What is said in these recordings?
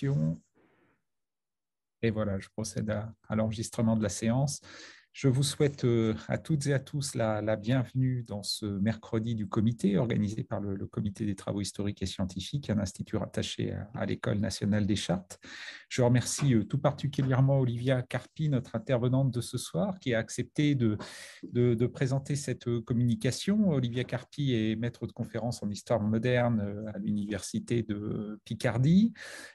connexion. Et voilà, je procède à l'enregistrement de la séance. Je vous souhaite à toutes et à tous la bienvenue dans ce mercredi du comité organisé par le Comité des travaux historiques et scientifiques, un institut rattaché à l'École nationale des chartes. Je remercie tout particulièrement Olivia Carpi, notre intervenante de ce soir, qui a accepté de présenter cette communication. Olivia Carpi est maître de conférence en histoire moderne à l'Université de Picardie.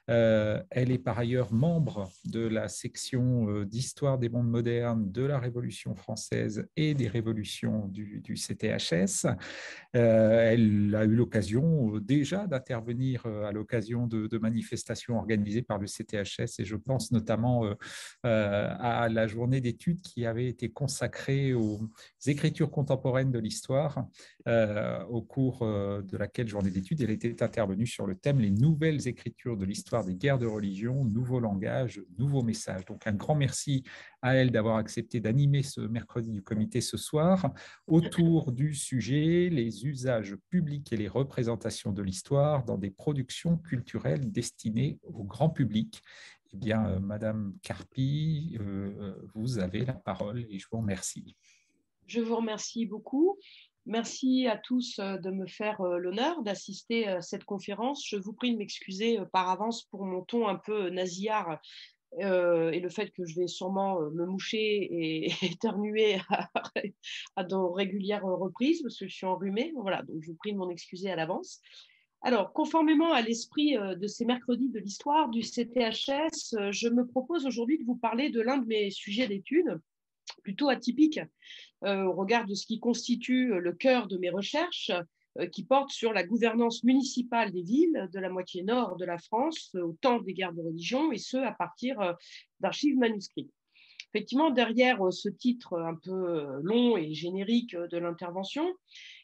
Elle est par ailleurs membre de la section d'histoire des mondes modernes de la Révolution française et des révolutions du CTHS. Elle a eu l'occasion déjà d'intervenir à l'occasion de manifestations organisées par le CTHS et je pense notamment à la journée d'études qui avait été consacrée aux écritures contemporaines de l'histoire, au cours de laquelle journée d'études, elle était intervenue sur le thème « Les nouvelles écritures de l'histoire des guerres de religion, nouveaux langages, nouveaux messages ». Donc un grand merci à elle d'avoir accepté d'animer ce mercredi du comité ce soir autour du sujet « Les usages publics et les représentations de l'histoire dans des productions culturelles destinées au grand public ». Eh bien, Madame Carpi, vous avez la parole et je vous remercie. Je vous remercie beaucoup. Merci à tous de me faire l'honneur d'assister à cette conférence. Je vous prie de m'excuser par avance pour mon ton un peu nasillard et le fait que je vais sûrement me moucher et éternuer à de régulières reprises parce que je suis enrhumée. Voilà, donc je vous prie de m'en excuser à l'avance. Alors, conformément à l'esprit de ces mercredis de l'histoire du CTHS, je me propose aujourd'hui de vous parler de l'un de mes sujets d'études, plutôt atypique au regard de ce qui constitue le cœur de mes recherches, qui porte sur la gouvernance municipale des villes de la moitié nord de la France au temps des guerres de religion, et ce, à partir d'archives manuscrites. Effectivement, derrière ce titre un peu long et générique de l'intervention,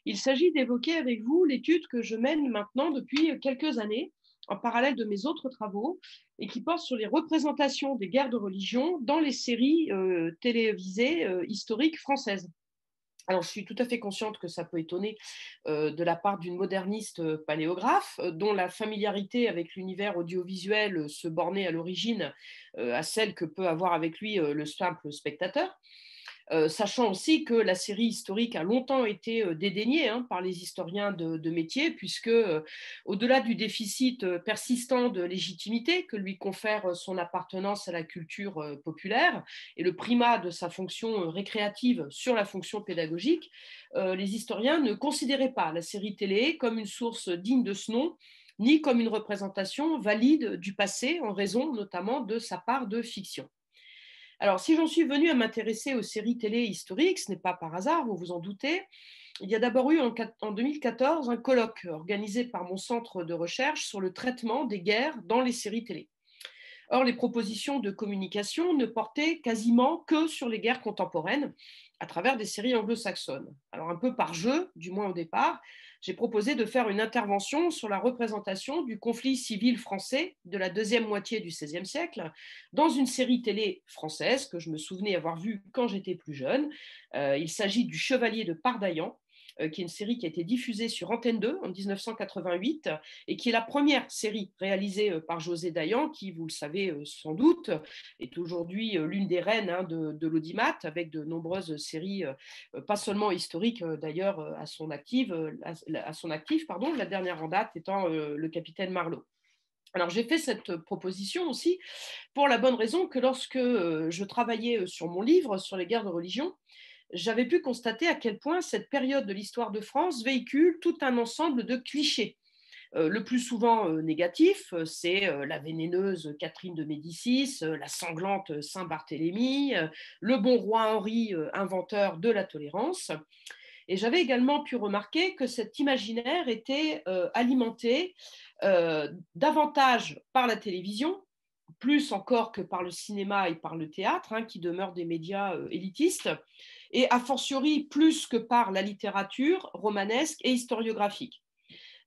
il s'agit d'évoquer avec vous l'étude que je mène maintenant depuis quelques années, en parallèle de mes autres travaux, et qui porte sur les représentations des guerres de religion dans les séries télévisées historiques françaises. Alors, je suis tout à fait consciente que ça peut étonner de la part d'une moderniste paléographe, dont la familiarité avec l'univers audiovisuel se bornait à l'origine à celle que peut avoir avec lui le simple spectateur. Sachant aussi que la série historique a longtemps été dédaignée par les historiens de métier, puisque au-delà du déficit persistant de légitimité que lui confère son appartenance à la culture populaire et le primat de sa fonction récréative sur la fonction pédagogique, les historiens ne considéraient pas la série télé comme une source digne de ce nom, ni comme une représentation valide du passé, en raison notamment de sa part de fiction. Alors, si j'en suis venue à m'intéresser aux séries télé historiques, ce n'est pas par hasard, vous vous en doutez. Il y a d'abord eu en 2014 un colloque organisé par mon centre de recherche sur le traitement des guerres dans les séries télé. Or, les propositions de communication ne portaient quasiment que sur les guerres contemporaines à travers des séries anglo-saxonnes. Alors, un peu par jeu, du moins au départ, j'ai proposé de faire une intervention sur la représentation du conflit civil français de la deuxième moitié du XVIe siècle dans une série télé française que je me souvenais avoir vue quand j'étais plus jeune. Il s'agit du Chevalier de Pardaillan, qui est une série qui a été diffusée sur Antenne 2 en 1988 et qui est la première série réalisée par José Dayan, qui, vous le savez sans doute, est aujourd'hui l'une des reines de l'audimat, avec de nombreuses séries, pas seulement historiques d'ailleurs, à son actif, la dernière en date étant le Capitaine Marlowe. Alors, j'ai fait cette proposition aussi pour la bonne raison que lorsque je travaillais sur mon livre sur les guerres de religion, j'avais pu constater à quel point cette période de l'histoire de France véhicule tout un ensemble de clichés. Le plus souvent négatif, c'est la vénéneuse Catherine de Médicis, la sanglante Saint-Barthélemy, le bon roi Henri, inventeur de la tolérance. Et j'avais également pu remarquer que cet imaginaire était alimenté davantage par la télévision, plus encore que par le cinéma et par le théâtre, qui demeurent des médias élitistes, et a fortiori plus que par la littérature romanesque et historiographique.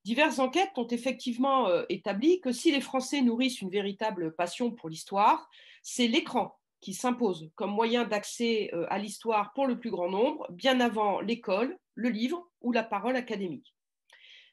Diverses enquêtes ont effectivement établi que si les Français nourrissent une véritable passion pour l'histoire, c'est l'écran qui s'impose comme moyen d'accès à l'histoire pour le plus grand nombre, bien avant l'école, le livre ou la parole académique.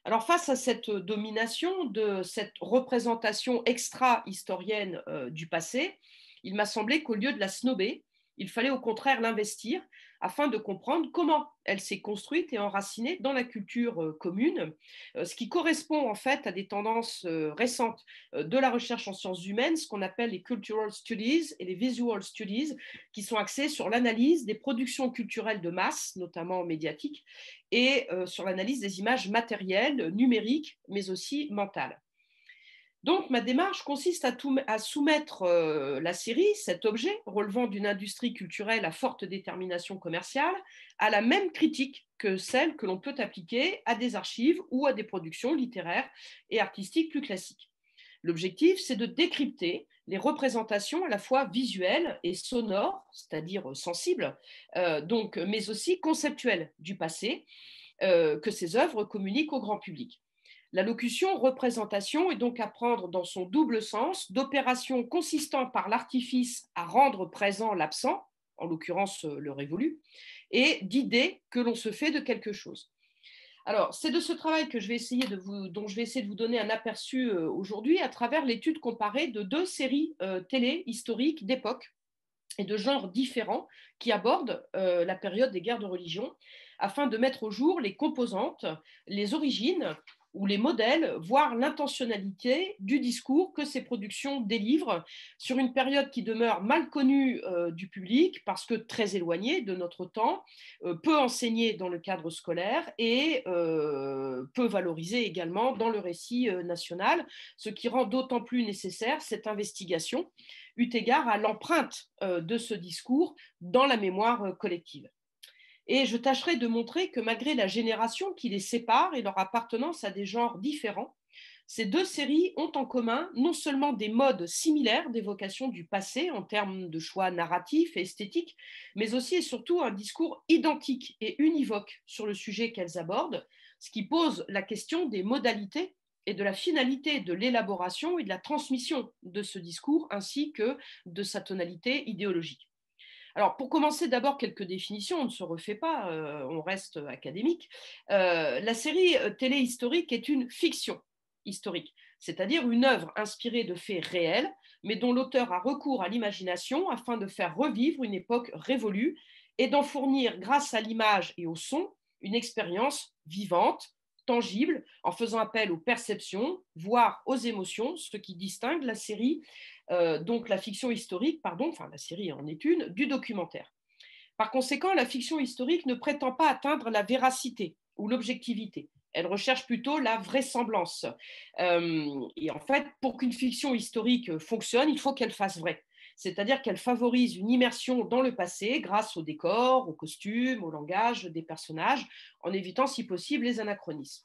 Alors, face à cette domination, de cette représentation extra-historienne du passé, il m'a semblé qu'au lieu de la snober, il fallait au contraire l'investir afin de comprendre comment elle s'est construite et enracinée dans la culture commune, ce qui correspond en fait à des tendances récentes de la recherche en sciences humaines, ce qu'on appelle les cultural studies et les visual studies, qui sont axés sur l'analyse des productions culturelles de masse, notamment médiatiques, et sur l'analyse des images matérielles, numériques, mais aussi mentales. Donc, ma démarche consiste à soumettre la série, cet objet relevant d'une industrie culturelle à forte détermination commerciale, à la même critique que celle que l'on peut appliquer à des archives ou à des productions littéraires et artistiques plus classiques. L'objectif, c'est de décrypter les représentations à la fois visuelles et sonores, c'est-à-dire sensibles, mais aussi conceptuelles du passé, que ces œuvres communiquent au grand public. La locution représentation est donc à prendre dans son double sens d'opération consistant par l'artifice à rendre présent l'absent, en l'occurrence le révolu, et d'idée que l'on se fait de quelque chose. Alors, c'est de ce travail que dont je vais essayer de vous donner un aperçu aujourd'hui à travers l'étude comparée de deux séries télé historiques d'époque et de genres différents qui abordent la période des guerres de religion afin de mettre au jour les composantes, les origines ou les modèles, voire l'intentionnalité du discours que ces productions délivrent sur une période qui demeure mal connue du public parce que très éloignée de notre temps, peu enseignée dans le cadre scolaire et peu valorisée également dans le récit national, ce qui rend d'autant plus nécessaire cette investigation eu égard à l'empreinte de ce discours dans la mémoire collective. Et je tâcherai de montrer que malgré la génération qui les sépare et leur appartenance à des genres différents, ces deux séries ont en commun non seulement des modes similaires d'évocation du passé en termes de choix narratifs et esthétiques, mais aussi et surtout un discours identique et univoque sur le sujet qu'elles abordent, ce qui pose la question des modalités et de la finalité de l'élaboration et de la transmission de ce discours, ainsi que de sa tonalité idéologique. Alors, pour commencer, d'abord quelques définitions, on ne se refait pas, on reste académique. La série télé historique est une fiction historique, c'est-à-dire une œuvre inspirée de faits réels, mais dont l'auteur a recours à l'imagination afin de faire revivre une époque révolue et d'en fournir, grâce à l'image et au son, une expérience vivante, tangible, en faisant appel aux perceptions, voire aux émotions, ce qui distingue la série donc la fiction historique, pardon, enfin la série en est une, du documentaire. Par conséquent, la fiction historique ne prétend pas atteindre la véracité ou l'objectivité. Elle recherche plutôt la vraisemblance. Et en fait, pour qu'une fiction historique fonctionne, il faut qu'elle fasse vrai. C'est-à-dire qu'elle favorise une immersion dans le passé grâce au décor, aux costumes, au langage des personnages, en évitant si possible les anachronismes.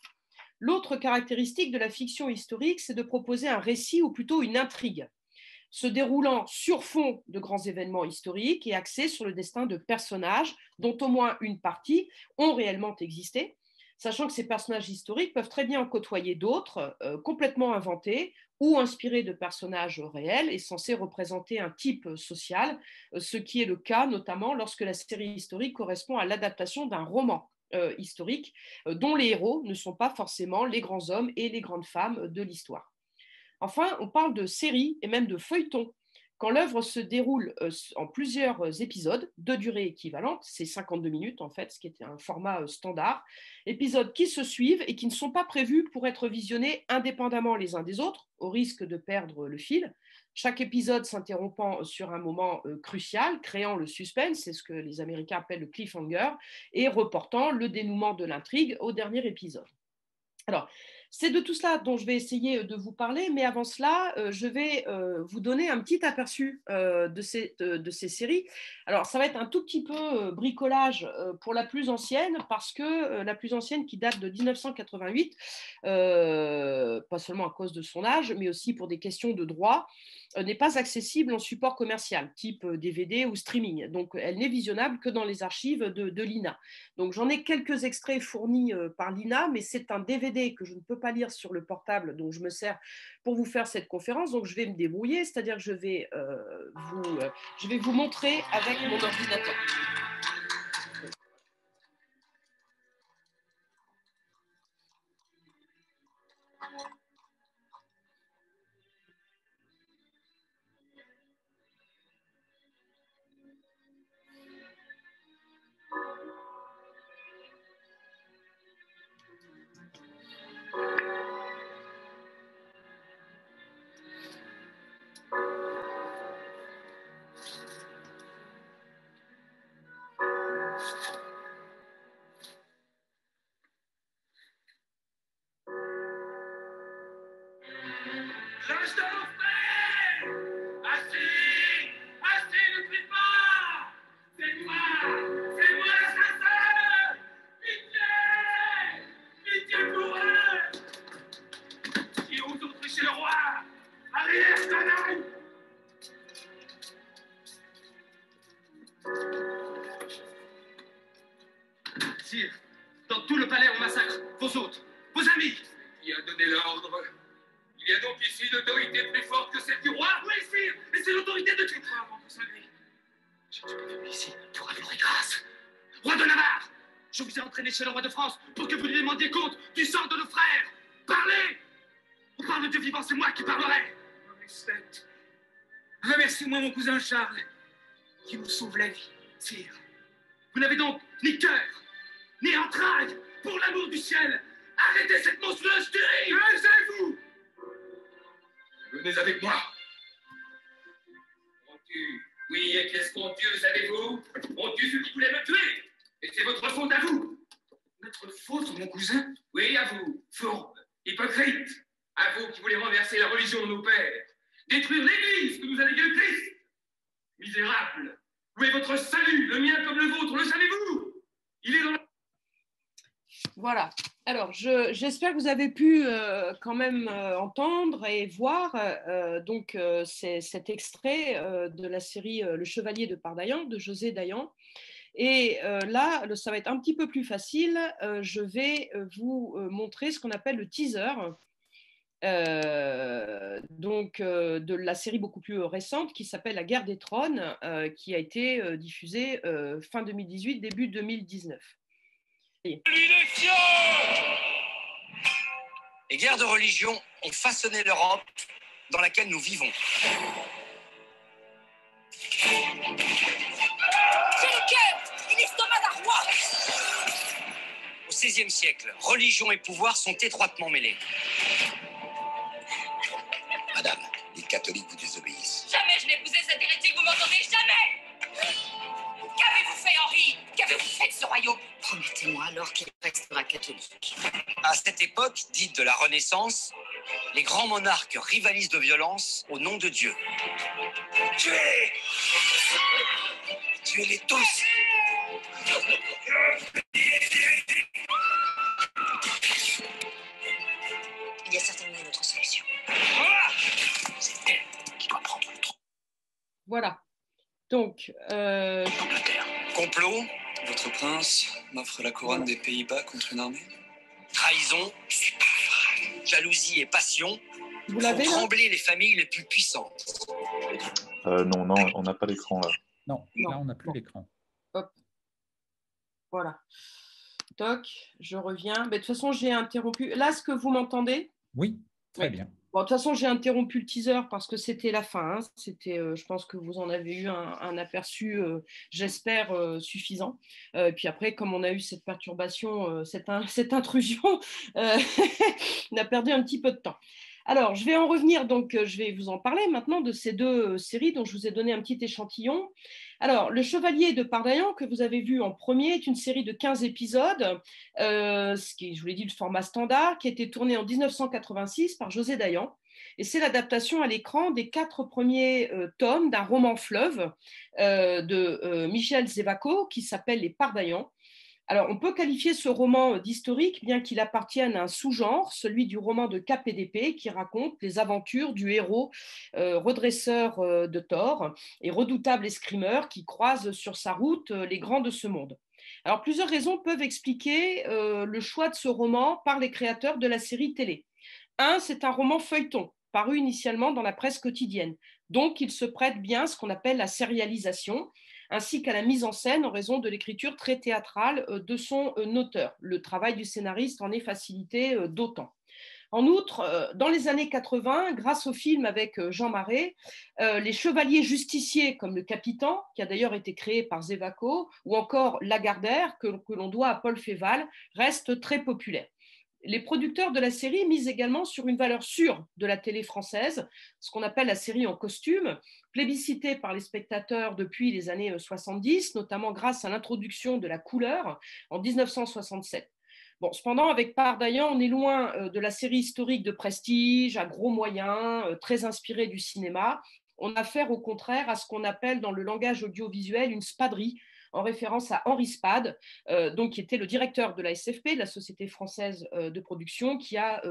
L'autre caractéristique de la fiction historique, c'est de proposer un récit ou plutôt une intrigue se déroulant sur fond de grands événements historiques et axé sur le destin de personnages dont au moins une partie ont réellement existé, sachant que ces personnages historiques peuvent très bien en côtoyer d'autres complètement inventés ou inspirés de personnages réels et censés représenter un type social, ce qui est le cas notamment lorsque la série historique correspond à l'adaptation d'un roman historique dont les héros ne sont pas forcément les grands hommes et les grandes femmes de l'histoire. Enfin, on parle de série et même de feuilleton. Quand l'œuvre se déroule en plusieurs épisodes de durée équivalente, c'est 52 minutes en fait, ce qui était un format standard, épisodes qui se suivent et qui ne sont pas prévus pour être visionnés indépendamment les uns des autres, au risque de perdre le fil. Chaque épisode s'interrompant sur un moment crucial, créant le suspense, c'est ce que les Américains appellent le cliffhanger, et reportant le dénouement de l'intrigue au dernier épisode. Alors, c'est de tout cela dont je vais essayer de vous parler, mais avant cela, je vais vous donner un petit aperçu de ces séries. Alors, ça va être un tout petit peu bricolage pour la plus ancienne, parce que la plus ancienne qui date de 1988, pas seulement à cause de son âge, mais aussi pour des questions de droit, n'est pas accessible en support commercial, type DVD ou streaming. Donc, elle n'est visionnable que dans les archives de l'INA. Donc, j'en ai quelques extraits fournis par l'INA, mais c'est un DVD que je ne peux pas lire sur le portable, dont je me sers pour vous faire cette conférence. Donc, je vais me débrouiller, c'est-à-dire que je vais vous montrer avec mon ordinateur. vos hôtes, vos amis. Qui a donné l'ordre? Il y a donc ici une autorité plus forte que celle du roi? Oui, sire, et c'est l'autorité de Tutoir, mon cousin. Je suis pas venu ici pour implorer grâce. Roi de Navarre, je vous ai entraîné chez le roi de France pour que vous lui demandiez compte du sort de nos frères. Parlez! On parle de Dieu vivant, c'est moi qui parlerai. Respecte. Remercie-moi mon cousin Charles, qui nous sauve la vie, sire. Vous n'avez donc ni cœur, ni entrailles, pour l'amour du ciel. Arrêtez cette monstrueuse tuerie! Taisez-vous! Venez avec moi. On tue. Oui, et qu'est-ce qu'on tue, savez-vous? On tue ceux qui voulaient me tuer. Et c'est votre faute à vous. Notre faute, mon cousin? Oui, à vous. Fourbe, hypocrite. À vous qui voulez renverser la religion de nos pères. Détruire l'Église que nous a léguée le Christ. Misérable. Où est votre salut? Le mien comme le vôtre, le savez-vous? Il est dans la... Voilà. Alors, j'espère que vous avez pu quand même entendre et voir c'est cet extrait de la série Le Chevalier de Pardaillan, de José Dayan. Et là, ça va être un petit peu plus facile. Je vais vous montrer ce qu'on appelle le teaser de la série beaucoup plus récente qui s'appelle La Guerre des Trônes, qui a été diffusée fin 2018, début 2019. Les guerres de religion ont façonné l'Europe dans laquelle nous vivons. J'ai le cœur et l'estomac d'un roi. Au XVIe siècle, religion et pouvoir sont étroitement mêlés. Madame, les catholiques vous désobéissent. Jamais je n'épousais cet hérétique, vous m'entendez? Jamais. Qu'avez-vous fait, Henri? Qu'avez-vous fait de ce royaume? Promettez-moi alors qu'il restera catholique. À cette époque, dite de la Renaissance, les grands monarques rivalisent de violence au nom de Dieu. Tuez! Tuez-les tous! Il y a certainement une autre solution. C'est elle qui doit prendre le trône. Voilà. Donc, Angleterre. Complot, Votre prince m'offre la couronne des Pays-Bas contre une armée. trahison, jalousie et passion vous font l'avez là? trembler les familles les plus puissantes. Non, on n'a pas l'écran là. Non, Non. là, on n'a plus l'écran. Hop. Voilà. Toc, je reviens. Mais de toute façon, j'ai interrompu. Là, est-ce que vous m'entendez? Oui, très Oui. bien. Bon, de toute façon, j'ai interrompu le teaser parce que c'était la fin. Hein. C'était, je pense que vous en avez eu un aperçu, j'espère, suffisant. Puis après, comme on a eu cette perturbation, cette intrusion, on a perdu un petit peu de temps. Alors, je vais en revenir, donc je vais vous en parler maintenant de ces deux séries dont je vous ai donné un petit échantillon. Alors, Le Chevalier de Pardaillan, que vous avez vu en premier, est une série de 15 épisodes, ce qui est, je vous l'ai dit, le format standard, qui a été tourné en 1986 par José Dayan. Et c'est l'adaptation à l'écran des 4 premiers tomes d'un roman fleuve de Michel Zévaco, qui s'appelle Les Pardaillans. Alors, on peut qualifier ce roman d'historique, bien qu'il appartienne à un sous-genre, celui du roman de KPDP, qui raconte les aventures du héros redresseur de tort et redoutable escrimeur qui croise sur sa route les grands de ce monde. Alors, plusieurs raisons peuvent expliquer le choix de ce roman par les créateurs de la série télé. Un, c'est un roman feuilleton, paru initialement dans la presse quotidienne. Donc, il se prête bien à ce qu'on appelle la sérialisation, ainsi qu'à la mise en scène en raison de l'écriture très théâtrale de son auteur. Le travail du scénariste en est facilité d'autant. En outre, dans les années 80, grâce au film avec Jean Marais, les chevaliers justiciers comme le Capitan, qui a d'ailleurs été créé par Zévaco, ou encore Lagardère, que l'on doit à Paul Féval, restent très populaires. Les producteurs de la série misent également sur une valeur sûre de la télé française, ce qu'on appelle la série en costume, plébiscitée par les spectateurs depuis les années 70, notamment grâce à l'introduction de la couleur en 1967. Bon, cependant, avec Pardaillan, on est loin de la série historique de prestige, à gros moyens, très inspirée du cinéma. On a affaire au contraire à ce qu'on appelle dans le langage audiovisuel une spaderie, en référence à Henri Spade, donc, qui était le directeur de la SFP, de la Société française de production, qui a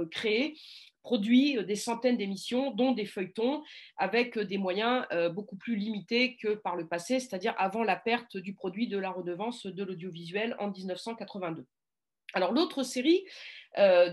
produit des centaines d'émissions, dont des feuilletons, avec des moyens beaucoup plus limités que par le passé, c'est-à-dire avant la perte du produit de la redevance de l'audiovisuel en 1982. Alors, l'autre série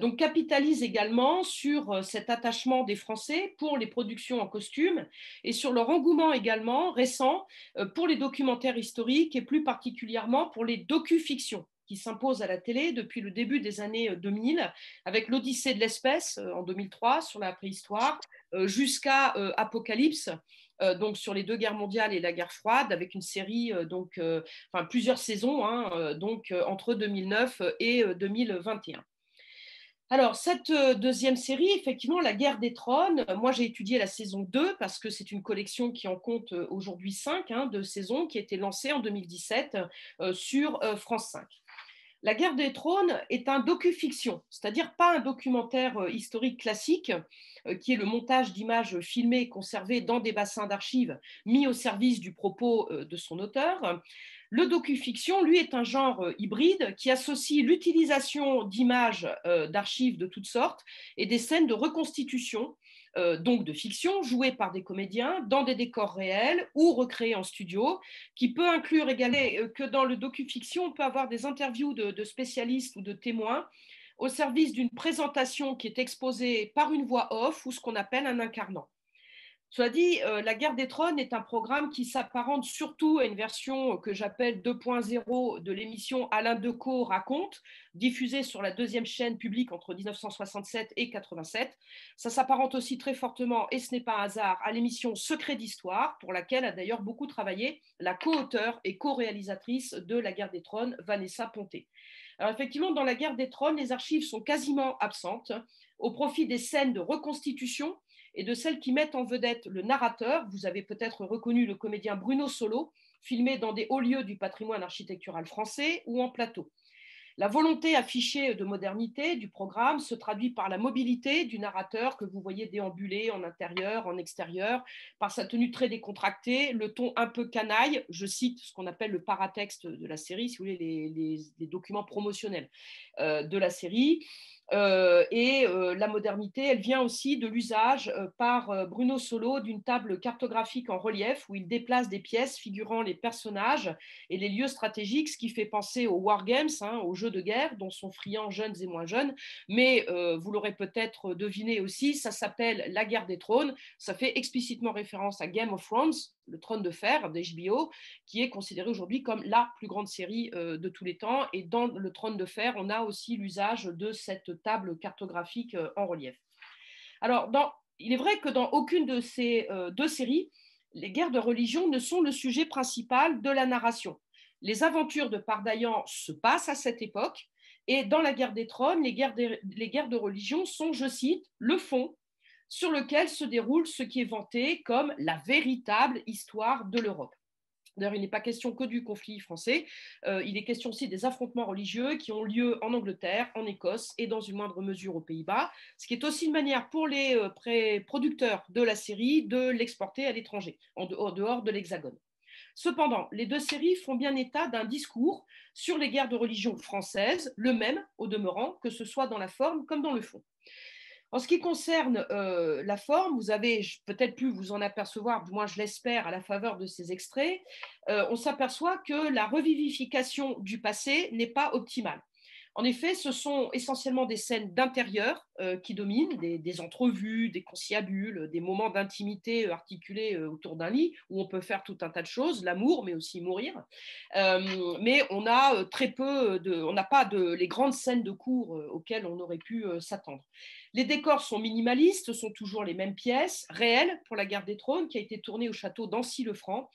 Donc capitalise également sur cet attachement des Français pour les productions en costume et sur leur engouement également récent pour les documentaires historiques et plus particulièrement pour les docu-fictions qui s'imposent à la télé depuis le début des années 2000 avec l'Odyssée de l'espèce en 2003 sur la préhistoire jusqu'à Apocalypse donc sur les 2 guerres mondiales et la guerre froide, avec une série, plusieurs saisons, entre 2009 et 2021. Alors, cette deuxième série, effectivement, La Guerre des Trônes, moi j'ai étudié la saison 2 parce que c'est une collection qui en compte aujourd'hui 5 de saisons qui a été lancée en 2017 sur France 5. La Guerre des Trônes est un docu-fiction, c'est-à-dire pas un documentaire historique classique, qui est le montage d'images filmées conservées dans des bassins d'archives mis au service du propos de son auteur. Le docu-fiction, lui, est un genre hybride qui associe l'utilisation d'images d'archives de toutes sortes et des scènes de reconstitution, donc de fiction, jouées par des comédiens dans des décors réels ou recréés en studio, qui peut inclure également que dans le docu-fiction, on peut avoir des interviews de spécialistes ou de témoins au service d'une présentation qui est exposée par une voix off ou ce qu'on appelle un incarnant. Cela dit, La Guerre des Trônes est un programme qui s'apparente surtout à une version que j'appelle 2.0 de l'émission Alain Decaux raconte, diffusée sur la 2e chaîne publique entre 1967 et 87. Ça s'apparente aussi très fortement, et ce n'est pas un hasard, à l'émission Secret d'Histoire, pour laquelle a d'ailleurs beaucoup travaillé la co-auteure et co-réalisatrice de La Guerre des Trônes, Vanessa Ponté. Alors effectivement, dans La Guerre des Trônes, les archives sont quasiment absentes, au profit des scènes de reconstitution et de celles qui mettent en vedette le narrateur. Vous avez peut-être reconnu le comédien Bruno Solo, filmé dans des hauts lieux du patrimoine architectural français ou en plateau. La volonté affichée de modernité du programme se traduit par la mobilité du narrateur que vous voyez déambuler en intérieur, en extérieur, par sa tenue très décontractée, le ton un peu canaille, je cite ce qu'on appelle le paratexte de la série, si vous voulez, les documents promotionnels de la série. La modernité, elle vient aussi de l'usage par Bruno Solo d'une table cartographique en relief où il déplace des pièces figurant les personnages et les lieux stratégiques, ce qui fait penser aux wargames, aux jeux de guerre dont sont friands jeunes et moins jeunes, mais vous l'aurez peut-être deviné aussi, ça s'appelle La Guerre des Trônes, ça fait explicitement référence à Game of Thrones, le trône de fer d'HBO, qui est considéré aujourd'hui comme la plus grande série de tous les temps. Et dans le trône de fer, on a aussi l'usage de cette table cartographique en relief. Alors, il est vrai que dans aucune de ces 2 séries, les guerres de religion ne sont le sujet principal de la narration. Les aventures de Pardaillan se passent à cette époque, et dans La Guerre des Trônes, les guerres de religion sont, je cite, le fond sur lequel se déroule ce qui est vanté comme la véritable histoire de l'Europe. D'ailleurs, il n'est pas question que du conflit français, il est question aussi des affrontements religieux qui ont lieu en Angleterre, en Écosse et dans une moindre mesure aux Pays-Bas, ce qui est aussi une manière pour les producteurs de la série de l'exporter à l'étranger, en dehors de l'Hexagone. Cependant, les 2 séries font bien état d'un discours sur les guerres de religion françaises, le même au demeurant, que ce soit dans la forme comme dans le fond. En ce qui concerne la forme, vous avez peut-être pu vous en apercevoir, du moins je l'espère, à la faveur de ces extraits, on s'aperçoit que la revivification du passé n'est pas optimale. En effet, ce sont essentiellement des scènes d'intérieur qui dominent, des entrevues, des conciliabules, des moments d'intimité articulés autour d'un lit, où on peut faire tout un tas de choses, l'amour, mais aussi mourir. Mais on a on n'a pas les grandes scènes de cours auxquelles on aurait pu s'attendre. Les décors sont minimalistes, sont toujours les mêmes pièces, réelles pour La Guerre des Trônes, qui a été tournée au château d'Ancy-le-Franc,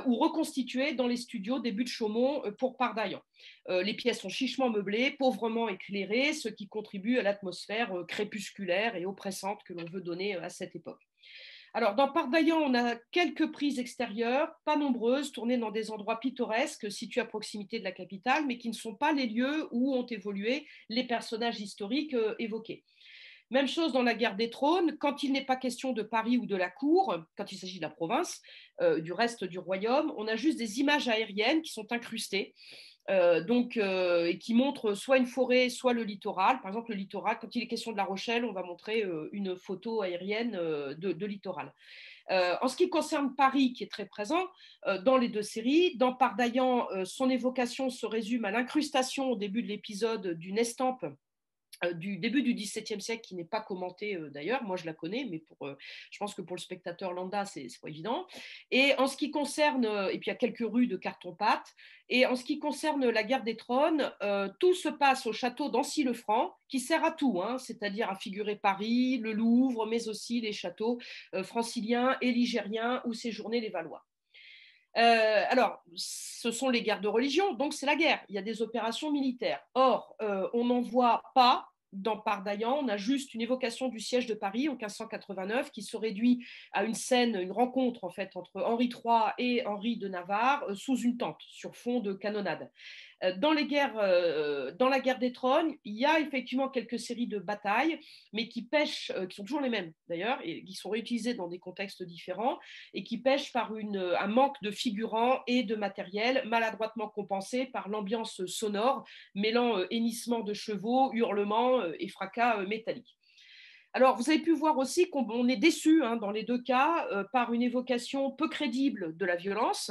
ou reconstituée dans les studios des Buttes-Chaumont pour Pardaillan. Les pièces sont chichement meublées, pauvrement éclairées, ce qui contribue à l'atmosphère crépusculaire et oppressante que l'on veut donner à cette époque. Alors, dans Pardaillan, on a quelques prises extérieures, pas nombreuses, tournées dans des endroits pittoresques situés à proximité de la capitale, mais qui ne sont pas les lieux où ont évolué les personnages historiques évoqués. Même chose dans La Guerre des Trônes, quand il n'est pas question de Paris ou de la cour, quand il s'agit de la province, du reste du royaume, on a juste des images aériennes qui sont incrustées, et qui montrent soit une forêt, soit le littoral. Par exemple, le littoral, quand il est question de La Rochelle, on va montrer une photo aérienne de littoral. En ce qui concerne Paris, qui est très présent dans les 2 séries, dans Pardaillan, son évocation se résume à l'incrustation au début de l'épisode d'une estampe du début du XVIIe siècle qui n'est pas commentée d'ailleurs, moi je la connais, mais je pense que pour le spectateur lambda, c'est pas évident. Et en ce qui concerne, et puis il y a quelques rues de carton-pâte, et en ce qui concerne la guerre des trônes, tout se passe au château d'Ancy-le-Franc, qui sert à tout, hein, c'est-à-dire à figurer Paris, le Louvre, mais aussi les châteaux franciliens et ligériens où séjournaient les Valois. Alors, ce sont les guerres de religion, donc c'est la guerre. Il y a des opérations militaires. Or, on n'en voit pas dans Pardaillan. On a juste une évocation du siège de Paris en 1589 qui se réduit à une scène, une rencontre en fait entre Henri III et Henri de Navarre sous une tente sur fond de canonnade. Dans la guerre des trônes, il y a effectivement quelques séries de batailles, mais qui pêchent, qui sont toujours les mêmes d'ailleurs, et qui sont réutilisées dans des contextes différents, et qui pêchent par un manque de figurants et de matériel, maladroitement compensé par l'ambiance sonore, mêlant hennissements de chevaux, hurlements et fracas métalliques. Alors, vous avez pu voir aussi qu'on est déçu dans les deux cas par une évocation peu crédible de la violence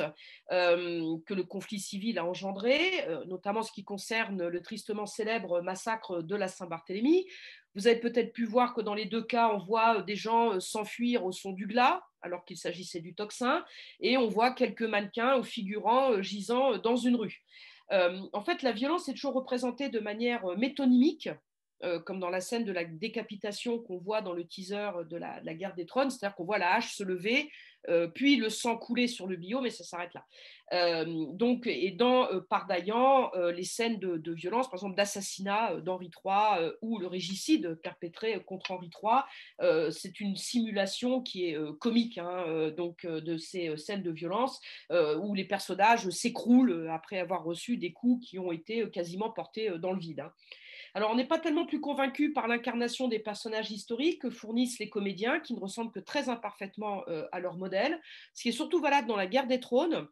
que le conflit civil a engendré, notamment ce qui concerne le tristement célèbre massacre de la Saint-Barthélemy. Vous avez peut-être pu voir que dans les deux cas, on voit des gens s'enfuir au son du glas, alors qu'il s'agissait du tocsin, et on voit quelques mannequins ou figurants gisant dans une rue. En fait, la violence est toujours représentée de manière métonymique, comme dans la scène de la décapitation qu'on voit dans le teaser de la guerre des trônes, c'est-à-dire qu'on voit la hache se lever, puis le sang couler sur le billot, mais ça s'arrête là. Et dans Pardaillan, les scènes de violence, par exemple d'assassinat d'Henri III ou le régicide perpétré contre Henri III, c'est une simulation qui est comique de ces scènes de violence où les personnages s'écroulent après avoir reçu des coups qui ont été quasiment portés dans le vide. Alors, on n'est pas tellement plus convaincu par l'incarnation des personnages historiques que fournissent les comédiens, qui ne ressemblent que très imparfaitement à leur modèle, ce qui est surtout valable dans la guerre des trônes,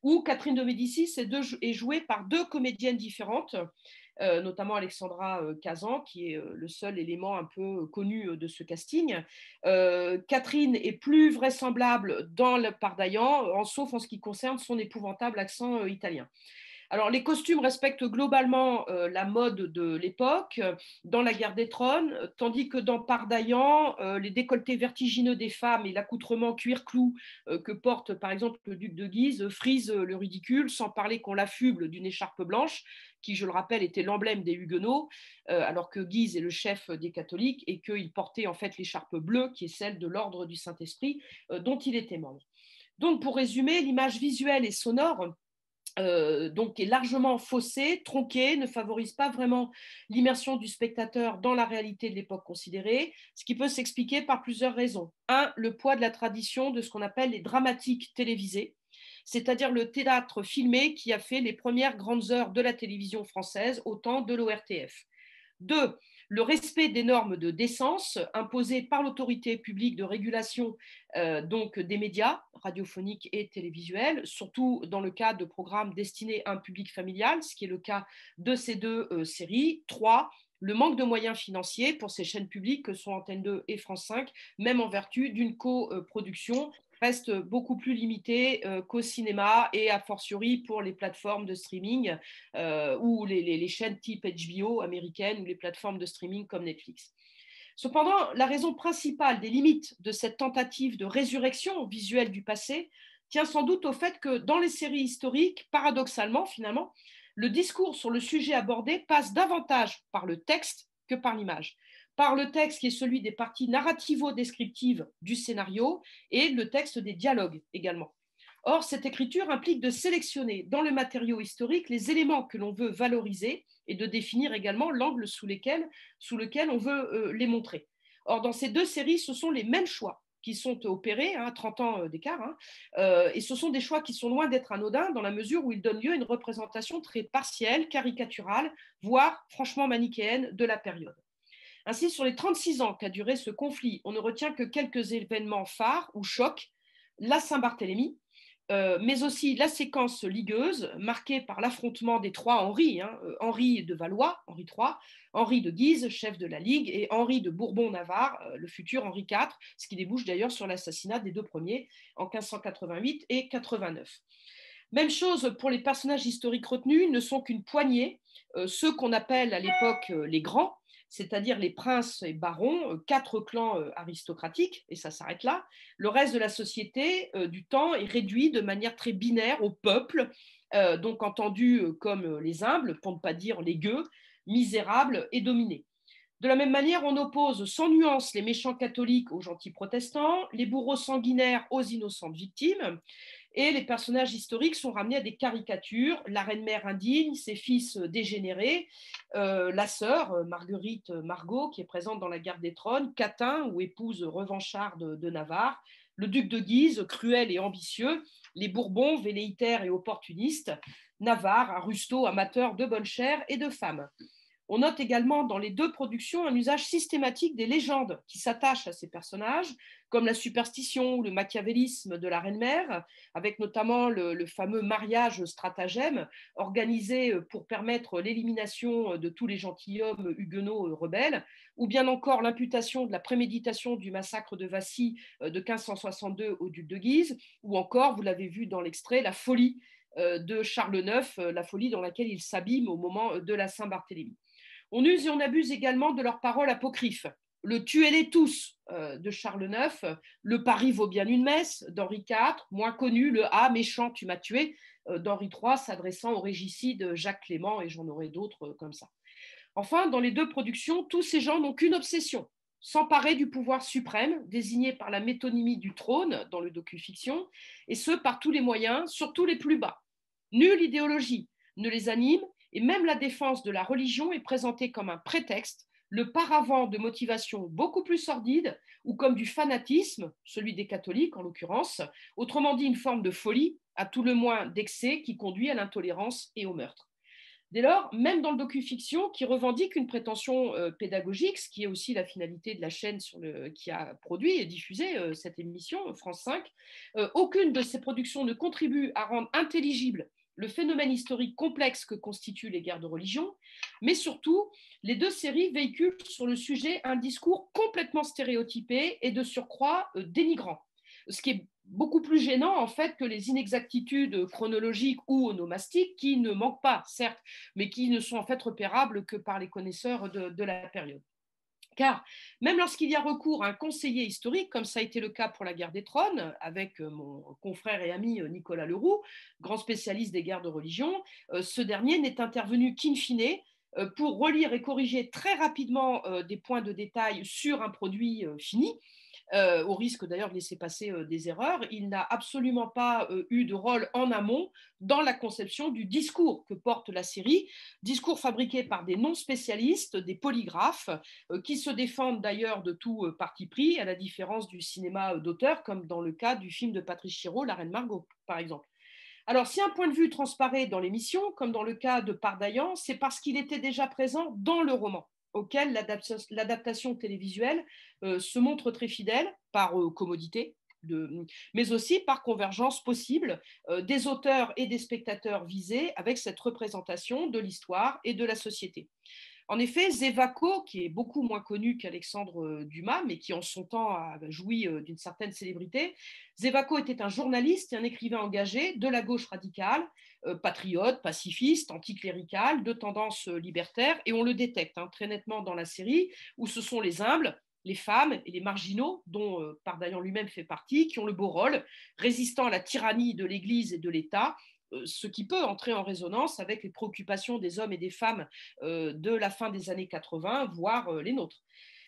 où Catherine de Médicis est jouée par deux comédiennes différentes, notamment Alexandra Kazan, qui est le seul élément un peu connu de ce casting. Catherine est plus vraisemblable dans le Pardaillan, sauf en ce qui concerne son épouvantable accent italien. Alors, les costumes respectent globalement la mode de l'époque dans la guerre des trônes, tandis que dans Pardaillan, les décolletés vertigineux des femmes et l'accoutrement cuir-clou que porte par exemple le duc de Guise frisent le ridicule, sans parler qu'on l'affuble d'une écharpe blanche, qui, je le rappelle, était l'emblème des Huguenots, alors que Guise est le chef des catholiques et qu'il portait en fait l'écharpe bleue, qui est celle de l'ordre du Saint-Esprit, dont il était membre. Donc, pour résumer, l'image visuelle et sonore est largement faussée, tronquée, ne favorise pas vraiment l'immersion du spectateur dans la réalité de l'époque considérée, ce qui peut s'expliquer par plusieurs raisons. Un, le poids de la tradition de ce qu'on appelle les dramatiques télévisés, c'est-à-dire le théâtre filmé qui a fait les premières grandes heures de la télévision française au temps de l'ORTF. Deux, le respect des normes de décence imposées par l'autorité publique de régulation des médias radiophoniques et télévisuels, surtout dans le cadre de programmes destinés à un public familial, ce qui est le cas de ces deux séries. Trois, le manque de moyens financiers pour ces chaînes publiques que sont Antenne 2 et France 5, même en vertu d'une coproduction, reste beaucoup plus limité qu'au cinéma et a fortiori pour les plateformes de streaming ou les chaînes type HBO américaines ou les plateformes de streaming comme Netflix. Cependant, la raison principale des limites de cette tentative de résurrection visuelle du passé tient sans doute au fait que dans les séries historiques, paradoxalement finalement, le discours sur le sujet abordé passe davantage par le texte que par l'image. Par le texte qui est celui des parties narrativo-descriptives du scénario et le texte des dialogues également. Or, cette écriture implique de sélectionner dans le matériau historique les éléments que l'on veut valoriser et de définir également l'angle sous lequel on veut les montrer. Or, dans ces deux séries, ce sont les mêmes choix qui sont opérés, 30 ans d'écart, et ce sont des choix qui sont loin d'être anodins dans la mesure où ils donnent lieu à une représentation très partielle, caricaturale, voire franchement manichéenne de la période. Ainsi, sur les 36 ans qu'a duré ce conflit, on ne retient que quelques événements phares ou chocs, la Saint-Barthélemy, mais aussi la séquence ligueuse marquée par l'affrontement des trois Henri, Henri de Valois, Henri III, Henri de Guise, chef de la Ligue, et Henri de Bourbon-Navarre, le futur Henri IV, ce qui débouche d'ailleurs sur l'assassinat des deux premiers en 1588 et 89. Même chose pour les personnages historiques retenus, ne sont qu'une poignée, ceux qu'on appelle à l'époque les grands, c'est-à-dire les princes et barons, 4 clans aristocratiques, et ça s'arrête là. Le reste de la société du temps est réduit de manière très binaire au peuple, donc entendu comme les humbles, pour ne pas dire les gueux, misérables et dominés. De la même manière, on oppose sans nuance les méchants catholiques aux gentils protestants, les bourreaux sanguinaires aux innocentes victimes, et les personnages historiques sont ramenés à des caricatures, la reine-mère indigne, ses fils dégénérés, la sœur, Marguerite Margot, qui est présente dans la Guerre des Trônes, Catin, ou épouse revancharde de Navarre, le duc de Guise, cruel et ambitieux, les Bourbons, velléitaires et opportunistes, Navarre, Arusto, amateur de bonne chair et de femmes. On note également dans les 2 productions un usage systématique des légendes qui s'attachent à ces personnages, comme la superstition ou le machiavélisme de la reine-mère, avec notamment le fameux mariage stratagème organisé pour permettre l'élimination de tous les gentilshommes huguenots rebelles, ou bien encore l'imputation de la préméditation du massacre de Vassy de 1562 au duc de Guise, ou encore, vous l'avez vu dans l'extrait, la folie de Charles IX, la folie dans laquelle il s'abîme au moment de la Saint-Barthélemy. On use et on abuse également de leurs paroles apocryphes. Le tuez-les tous de Charles IX, le Paris vaut bien une messe d'Henri IV, moins connu, le Ah méchant, tu m'as tué d'Henri III, s'adressant au régicide Jacques Clément, et j'en aurai d'autres comme ça. Enfin, dans les 2 productions, tous ces gens n'ont qu'une obsession, s'emparer du pouvoir suprême, désigné par la métonymie du trône dans le docu-fiction, et ce par tous les moyens, surtout les plus bas. Nulle idéologie ne les anime, et même la défense de la religion est présentée comme un prétexte, le paravent de motivations beaucoup plus sordides, ou comme du fanatisme, celui des catholiques en l'occurrence, autrement dit une forme de folie, à tout le moins d'excès, qui conduit à l'intolérance et au meurtre. Dès lors, même dans le docu-fiction, qui revendique une prétention pédagogique, ce qui est aussi la finalité de la chaîne qui a produit et diffusé cette émission, France 5, aucune de ces productions ne contribue à rendre intelligible le phénomène historique complexe que constituent les guerres de religion, mais surtout, les 2 séries véhiculent sur le sujet un discours complètement stéréotypé et de surcroît dénigrant, ce qui est beaucoup plus gênant en fait que les inexactitudes chronologiques ou onomastiques qui ne manquent pas, certes, mais qui ne sont en fait repérables que par les connaisseurs de la période. Car même lorsqu'il y a recours à un conseiller historique, comme ça a été le cas pour la guerre des trônes, avec mon confrère et ami Nicolas Leroux, grand spécialiste des guerres de religion, ce dernier n'est intervenu qu'in fine pour relire et corriger très rapidement des points de détail sur un produit fini, au risque d'ailleurs de laisser passer des erreurs. Il n'a absolument pas eu de rôle en amont dans la conception du discours que porte la série, discours fabriqué par des non-spécialistes, des polygraphes, qui se défendent d'ailleurs de tout parti pris, à la différence du cinéma d'auteur, comme dans le cas du film de Patrice Chéreau, La Reine Margot, par exemple. Alors, si un point de vue transparaît dans l'émission, comme dans le cas de Pardaillan, c'est parce qu'il était déjà présent dans le roman, auquel l'adaptation télévisuelle se montre très fidèle par commodité, mais aussi par convergence possible des auteurs et des spectateurs visés avec cette représentation de l'histoire et de la société. En effet, Zévaco, qui est beaucoup moins connu qu'Alexandre Dumas, mais qui en son temps a joui d'une certaine célébrité, Zévaco était un journaliste et un écrivain engagé de la gauche radicale, patriote, pacifiste, anticlérical, de tendance libertaire, et on le détecte très nettement dans la série, où ce sont les humbles, les femmes et les marginaux, dont Pardaillan lui-même fait partie, qui ont le beau rôle, résistant à la tyrannie de l'Église et de l'État, ce qui peut entrer en résonance avec les préoccupations des hommes et des femmes de la fin des années 80, voire les nôtres.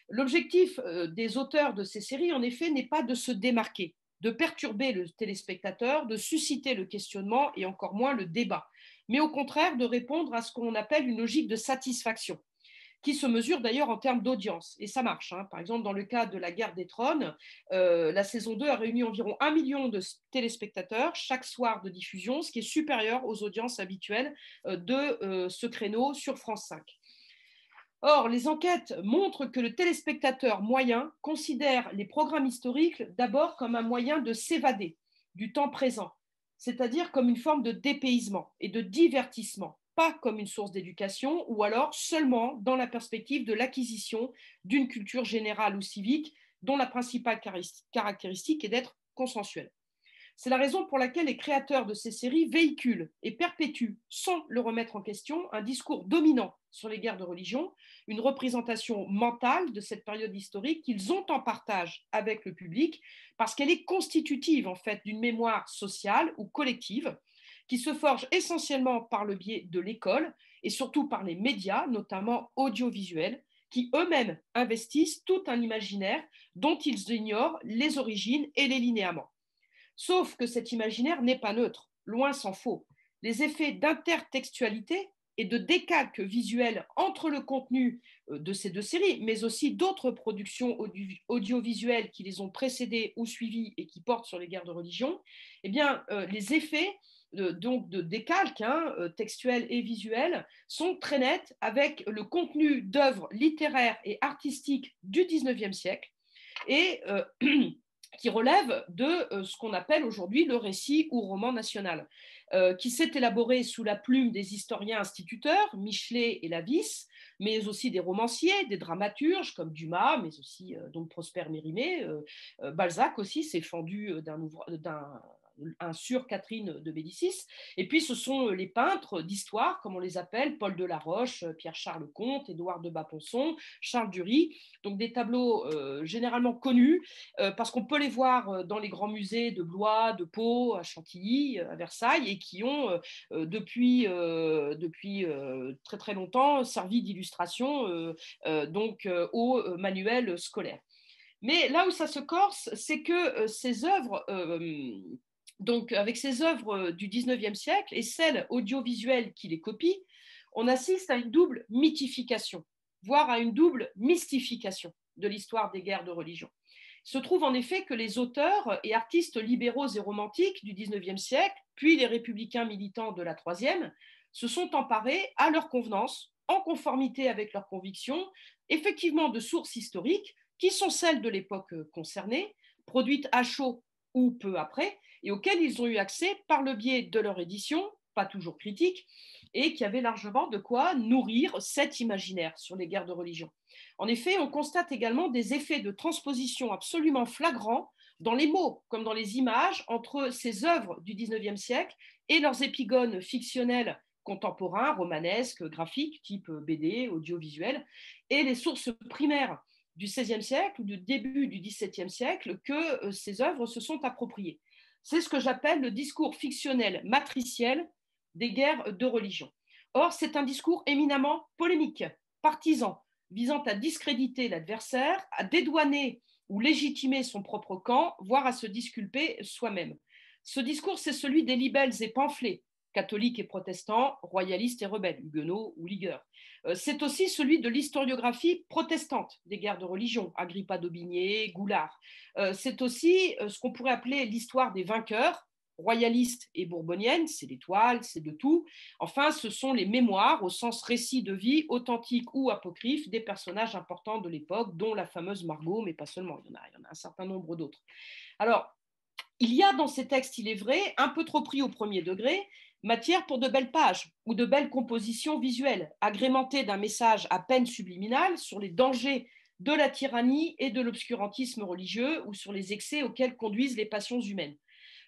L'objectif des auteurs de ces séries, en effet, n'est pas de se démarquer, de perturber le téléspectateur, de susciter le questionnement et encore moins le débat, mais au contraire de répondre à ce qu'on appelle une logique de satisfaction, qui se mesure d'ailleurs en termes d'audience. Et ça marche. Par exemple, dans le cas de la Guerre des Trônes, la saison 2 a réuni environ 1 million de téléspectateurs chaque soir de diffusion, ce qui est supérieur aux audiences habituelles de ce créneau sur France 5. Or, les enquêtes montrent que le téléspectateur moyen considère les programmes historiques d'abord comme un moyen de s'évader du temps présent, c'est-à-dire comme une forme de dépaysement et de divertissement, pas comme une source d'éducation, ou alors seulement dans la perspective de l'acquisition d'une culture générale ou civique dont la principale caractéristique est d'être consensuelle. C'est la raison pour laquelle les créateurs de ces séries véhiculent et perpétuent, sans le remettre en question, un discours dominant sur les guerres de religion, une représentation mentale de cette période historique qu'ils ont en partage avec le public, parce qu'elle est constitutive en fait d'une mémoire sociale ou collective qui se forge essentiellement par le biais de l'école et surtout par les médias, notamment audiovisuels, qui eux-mêmes investissent tout un imaginaire dont ils ignorent les origines et les linéaments. Sauf que cet imaginaire n'est pas neutre, loin s'en faut. Les effets d'intertextualité et de décalque visuel entre le contenu de ces deux séries, mais aussi d'autres productions audiovisuelles qui les ont précédées ou suivies et qui portent sur les guerres de religion, eh bien, les effets donc de décalque textuel et visuel sont très nets avec le contenu d'œuvres littéraires et artistiques du XIXe siècle et qui relève de ce qu'on appelle aujourd'hui le récit ou roman national, qui s'est élaboré sous la plume des historiens instituteurs, Michelet et Lavis, mais aussi des romanciers, des dramaturges comme Dumas, mais aussi donc Prosper Mérimée, Balzac aussi s'est fendu un sur Catherine de Médicis. Et puis, ce sont les peintres d'histoire, comme on les appelle, Paul Delaroche, Pierre-Charles Comte, Édouard de Baponçon, Charles Dury. Donc, des tableaux généralement connus, parce qu'on peut les voir dans les grands musées de Blois, de Pau, à Chantilly, à Versailles, et qui ont, depuis très très longtemps, servi d'illustration aux manuels scolaires. Mais là où ça se corse, c'est que ces œuvres, donc avec ces œuvres du XIXe siècle et celles audiovisuelles qui les copient, on assiste à une double mythification, voire à une double mystification de l'histoire des guerres de religion. Il se trouve en effet que les auteurs et artistes libéraux et romantiques du XIXe siècle, puis les républicains militants de la Troisième, se sont emparés à leur convenance, en conformité avec leurs convictions, effectivement de sources historiques qui sont celles de l'époque concernée, produites à chaud ou peu après, et auxquelles ils ont eu accès par le biais de leur édition, pas toujours critique, et qui avait largement de quoi nourrir cet imaginaire sur les guerres de religion. En effet, on constate également des effets de transposition absolument flagrants dans les mots comme dans les images entre ces œuvres du XIXe siècle et leurs épigones fictionnels contemporains, romanesques, graphiques, type BD, audiovisuel, et les sources primaires du XVIe siècle ou du début du XVIIe siècle que ces œuvres se sont appropriées. C'est ce que j'appelle le discours fictionnel matriciel des guerres de religion. Or, c'est un discours éminemment polémique, partisan, visant à discréditer l'adversaire, à dédouaner ou légitimer son propre camp, voire à se disculper soi-même. Ce discours, c'est celui des libelles et pamphlets, catholiques et protestants, royalistes et rebelles, huguenots ou ligueurs. C'est aussi celui de l'historiographie protestante des guerres de religion, Agrippa d'Aubigné, Goulard. C'est aussi ce qu'on pourrait appeler l'histoire des vainqueurs, royalistes et bourboniennes, c'est l'étoile, c'est de tout. Enfin, ce sont les mémoires, au sens récit de vie, authentique ou apocryphe, des personnages importants de l'époque, dont la fameuse Margot, mais pas seulement, il y en a un certain nombre d'autres. Alors, il y a dans ces textes, il est vrai, un peu trop pris au premier degré, matière pour de belles pages ou de belles compositions visuelles, agrémentées d'un message à peine subliminal sur les dangers de la tyrannie et de l'obscurantisme religieux ou sur les excès auxquels conduisent les passions humaines.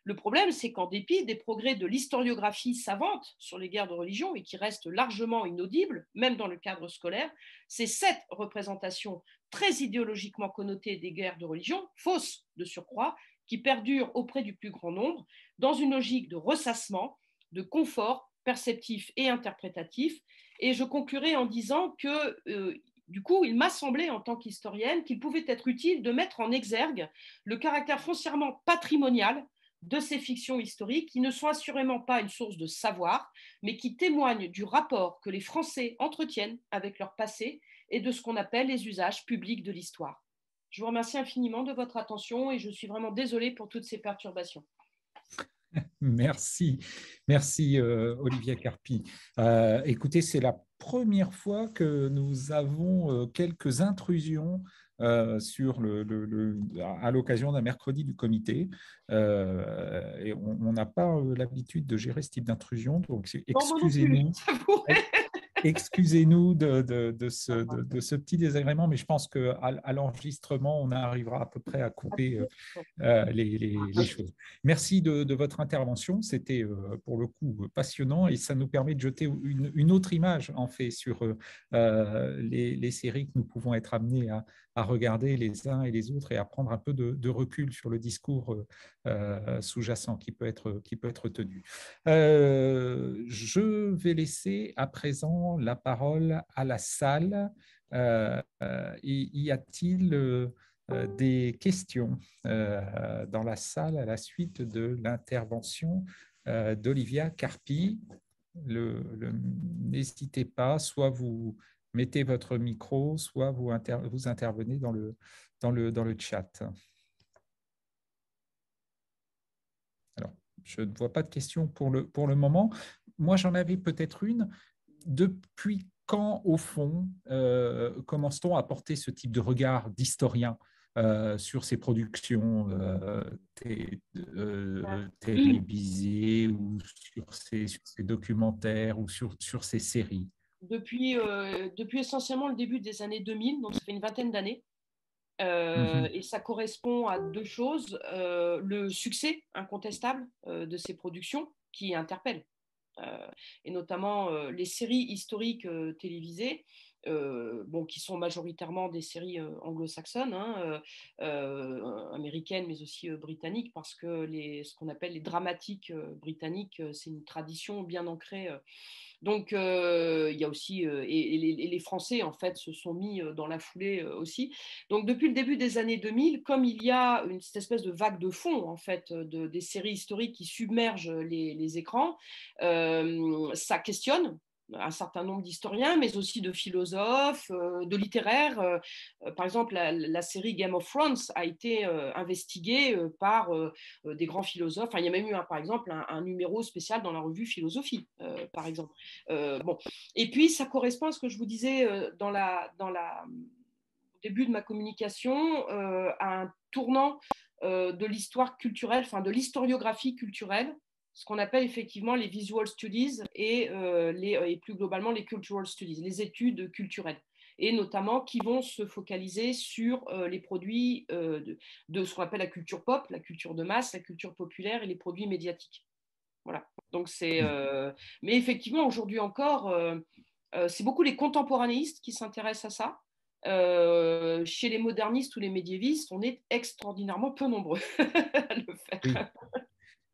Le problème, c'est qu'en dépit des progrès de l'historiographie savante sur les guerres de religion et qui restent largement inaudibles, même dans le cadre scolaire, c'est cette représentation très idéologiquement connotée des guerres de religion, fausse de surcroît, qui perdure auprès du plus grand nombre, dans une logique de ressassement, de confort perceptif et interprétatif. Et je conclurai en disant que, du coup, il m'a semblé, en tant qu'historienne, qu'il pouvait être utile de mettre en exergue le caractère foncièrement patrimonial de ces fictions historiques qui ne sont assurément pas une source de savoir, mais qui témoignent du rapport que les Français entretiennent avec leur passé et de ce qu'on appelle les usages publics de l'histoire. Je vous remercie infiniment de votre attention et je suis vraiment désolée pour toutes ces perturbations. Merci, Olivier Carpi. Écoutez, c'est la première fois que nous avons quelques intrusions à l'occasion d'un mercredi du comité. Et on n'a pas l'habitude de gérer ce type d'intrusion, donc excusez-nous. Excusez-nous de ce petit désagrément, mais je pense qu'à l'enregistrement, on arrivera à peu près à couper les choses. Merci de votre intervention. C'était pour le coup passionnant et ça nous permet de jeter une autre image en fait sur les séries que nous pouvons être amenés à regarder les uns et les autres et à prendre un peu de recul sur le discours sous-jacent qui peut être tenu. Je vais laisser à présent la parole à la salle. Y a-t-il des questions dans la salle à la suite de l'intervention d'Olivia Carpi? N'hésitez pas, soit vous mettez votre micro, soit vous intervenez dans le chat. Alors, je ne vois pas de questions pour le moment. Moi, j'en avais peut-être une. Depuis quand, au fond, commence-t-on à porter ce type de regard d'historien sur ces productions télévisées ou sur ces documentaires ou sur ces séries? Depuis essentiellement le début des années 2000, donc ça fait une vingtaine d'années. Et ça correspond à deux choses. Le succès incontestable de ces productions qui interpellent, et notamment les séries historiques télévisées, qui sont majoritairement des séries anglo-saxonnes, américaines, mais aussi britanniques, parce que ce qu'on appelle les dramatiques britanniques, c'est une tradition bien ancrée. Donc, il y a aussi, et les Français, en fait, se sont mis dans la foulée aussi. Donc, depuis le début des années 2000, comme il y a cette espèce de vague de fond, en fait, des séries historiques qui submergent les écrans, ça questionne un certain nombre d'historiens, mais aussi de philosophes, de littéraires. Par exemple, la série Game of Thrones a été investiguée par des grands philosophes. Enfin, il y a même eu, par exemple, un numéro spécial dans la revue Philosophie, par exemple. Bon. Et puis, ça correspond à ce que je vous disais au début de ma communication, à un tournant de l'histoire culturelle, enfin de l'historiographie culturelle, ce qu'on appelle effectivement les visual studies et plus globalement les cultural studies, les études culturelles, et notamment qui vont se focaliser sur les produits de ce qu'on appelle la culture pop, la culture de masse, la culture populaire et les produits médiatiques. Voilà. Donc mais effectivement, aujourd'hui encore, c'est beaucoup les contemporanéistes qui s'intéressent à ça. Chez les modernistes ou les médiévistes, on est extraordinairement peu nombreux à le faire. Oui.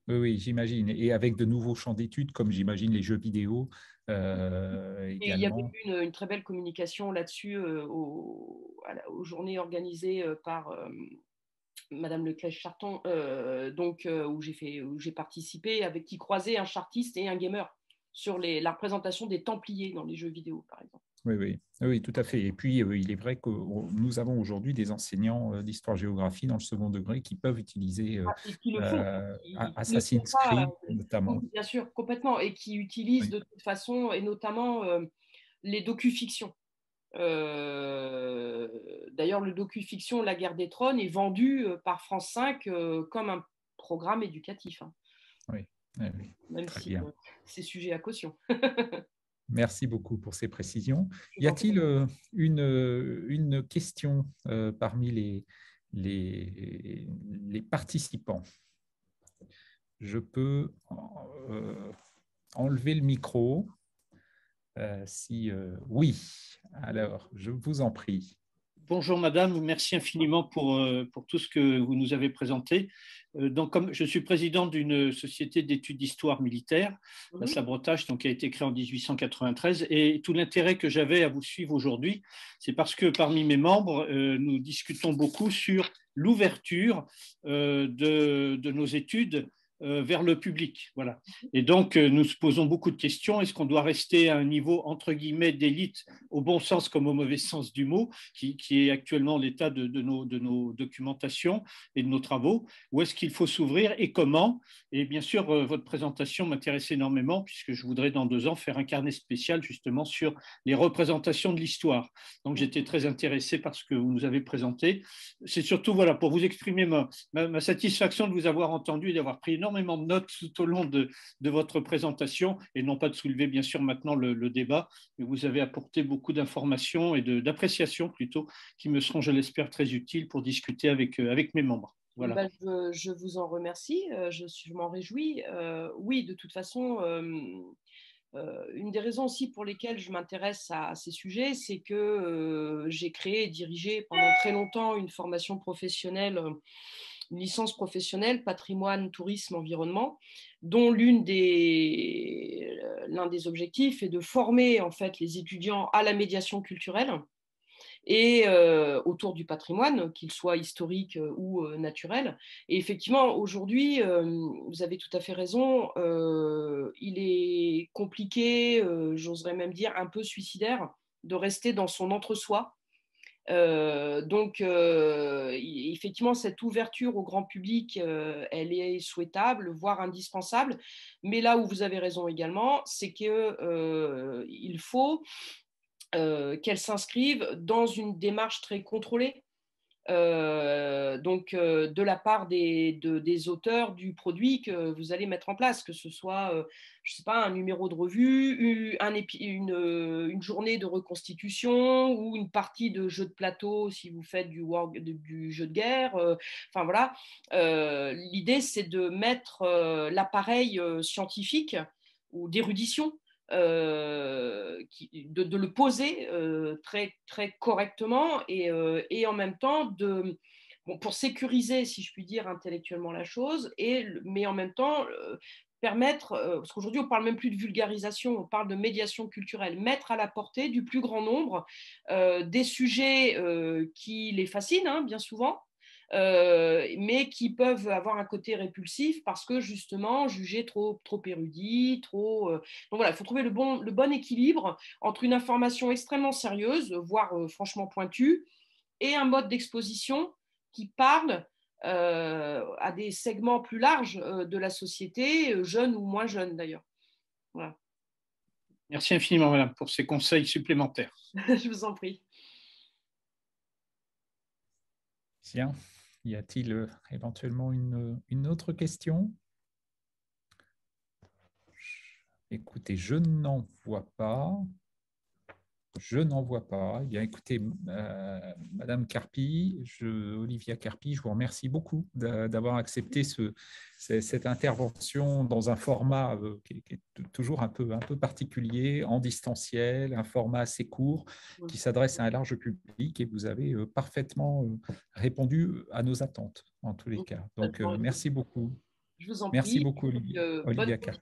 Oui, j'imagine. Et avec de nouveaux champs d'études, comme j'imagine les jeux vidéo également. Et il y avait eu une très belle communication là-dessus aux journées organisées par Madame Leclèche-Charton, où j'ai participé, avec qui croisait un chartiste et un gamer sur la représentation des Templiers dans les jeux vidéo, par exemple. Oui, tout à fait. Et puis, il est vrai que nous avons aujourd'hui des enseignants d'histoire-géographie dans le second degré qui peuvent utiliser Assassin's Creed, notamment. Oui, bien sûr, complètement. Et qui utilisent de toute façon, et notamment les docu-fictions. D'ailleurs, le docu-fiction La Guerre des Trônes est vendu par France 5 comme un programme éducatif. Oui. Même si c'est sujet à caution. Merci beaucoup pour ces précisions. Y a-t-il une question parmi les participants? Je peux enlever le micro. Oui, alors je vous en prie. Bonjour madame, merci infiniment pour tout ce que vous nous avez présenté. Donc, comme je suis président d'une société d'études d'histoire militaire, la Sabrotage, qui a été créée en 1893, et tout l'intérêt que j'avais à vous suivre aujourd'hui, c'est parce que parmi mes membres, nous discutons beaucoup sur l'ouverture de nos études vers le public. Voilà. Et donc, nous se posons beaucoup de questions. Est-ce qu'on doit rester à un niveau, entre guillemets, d'élite, au bon sens comme au mauvais sens du mot, qui est actuellement l'état de nos documentations et de nos travaux, ou est-ce qu'il faut s'ouvrir et comment? Et bien sûr, votre présentation m'intéresse énormément, puisque je voudrais, dans 2 ans, faire un carnet spécial justement sur les représentations de l'histoire. Donc, j'étais très intéressé par ce que vous nous avez présenté. C'est surtout, voilà, pour vous exprimer ma satisfaction de vous avoir entendu et d'avoir pris énormément énormément de notes tout au long de votre présentation et non pas de soulever bien sûr maintenant le débat, mais vous avez apporté beaucoup d'informations et d'appréciations plutôt qui me seront, je l'espère, très utiles pour discuter avec mes membres. Voilà. Ben, je vous en remercie, je m'en réjouis. Oui, de toute façon, une des raisons aussi pour lesquelles je m'intéresse à ces sujets, c'est que j'ai créé et dirigé pendant très longtemps une formation professionnelle, une licence professionnelle patrimoine, tourisme, environnement, dont l'un des objectifs est de former en fait les étudiants à la médiation culturelle et autour du patrimoine, qu'il soit historique ou naturel. Et effectivement, aujourd'hui, vous avez tout à fait raison, il est compliqué, j'oserais même dire un peu suicidaire, de rester dans son entre-soi. Donc, effectivement, cette ouverture au grand public, elle est souhaitable, voire indispensable. Mais là où vous avez raison également, c'est qu'il faut qu'elle s'inscrive dans une démarche très contrôlée. Donc, de la part des auteurs du produit que vous allez mettre en place, que ce soit, je sais pas, un numéro de revue, une journée de reconstitution ou une partie de jeu de plateau si vous faites du jeu de guerre. Enfin voilà, l'idée c'est de mettre l'appareil scientifique ou d'érudition de le poser très, très correctement et en même temps pour sécuriser, si je puis dire, intellectuellement la chose, mais en même temps permettre, parce qu'aujourd'hui on parle même plus de vulgarisation, on parle de médiation culturelle, mettre à la portée du plus grand nombre des sujets qui les fascinent, hein, bien souvent, mais qui peuvent avoir un côté répulsif parce que justement jugés trop érudits, trop. Donc voilà, il faut trouver le bon équilibre entre une information extrêmement sérieuse, voire franchement pointue, et un mode d'exposition qui parle à des segments plus larges de la société, jeunes ou moins jeunes d'ailleurs. Voilà. Merci infiniment, madame, pour ces conseils supplémentaires. Je vous en prie. Bien. Y a-t-il éventuellement une autre question? Écoutez, je n'en vois pas. Je n'en vois pas. Eh bien, écoutez, Madame Carpi, Olivia Carpi, je vous remercie beaucoup d'avoir accepté cette intervention dans un format qui est toujours un peu particulier, en distanciel, un format assez court, qui s'adresse à un large public, et vous avez parfaitement répondu à nos attentes, en tous les cas. Donc, merci beaucoup. Je vous en merci prie. beaucoup, Olivia Carpi.